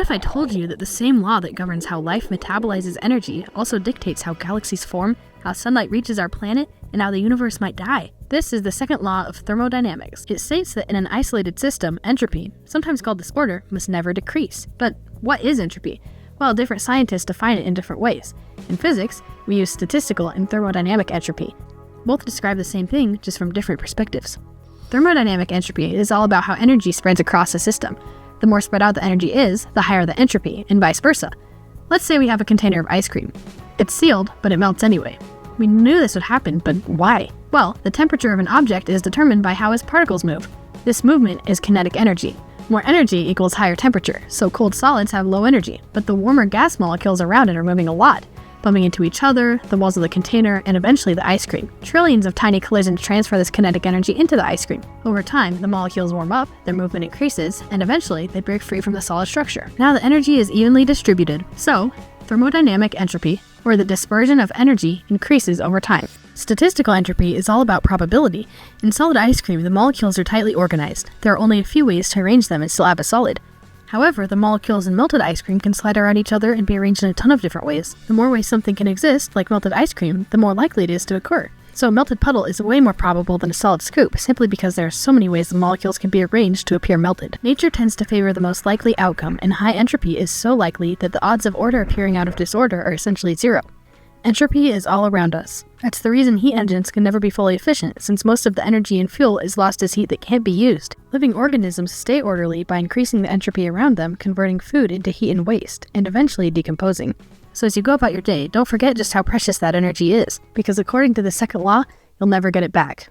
if I told you that the same law that governs how life metabolizes energy also dictates how galaxies form, how sunlight reaches our planet, and how the universe might die? This is the second law of thermodynamics. It states that in an isolated system, entropy, sometimes called disorder, must never decrease. But what is entropy? Well, different scientists define it in different ways. In physics, we use statistical and thermodynamic entropy. Both describe the same thing, just from different perspectives. Thermodynamic entropy is all about how energy spreads across a system. The more spread out the energy is, the higher the entropy, and vice versa. Let's say we have a container of ice cream. It's sealed, but it melts anyway. We knew this would happen, but why? Well, the temperature of an object is determined by how its particles move. This movement is kinetic energy. More energy equals higher temperature, so cold solids have low energy, but the warmer gas molecules around it are moving a lot, bumping into each other, the walls of the container, and eventually the ice cream. Trillions of tiny collisions transfer this kinetic energy into the ice cream. Over time, the molecules warm up, their movement increases, and eventually they break free from the solid structure. Now the energy is evenly distributed, so thermodynamic entropy, or the dispersion of energy, increases over time. Statistical entropy is all about probability. In solid ice cream, the molecules are tightly organized. There are only a few ways to arrange them and still have a solid. However, the molecules in melted ice cream can slide around each other and be arranged in a ton of different ways. The more ways something can exist, like melted ice cream, the more likely it is to occur. So a melted puddle is way more probable than a solid scoop, simply because there are so many ways the molecules can be arranged to appear melted. Nature tends to favor the most likely outcome, and high entropy is so likely that the odds of order appearing out of disorder are essentially zero. Entropy is all around us. That's the reason heat engines can never be fully efficient, since most of the energy and fuel is lost as heat that can't be used. Living organisms stay orderly by increasing the entropy around them, converting food into heat and waste, and eventually decomposing. So as you go about your day, don't forget just how precious that energy is, because according to the second law, you'll never get it back.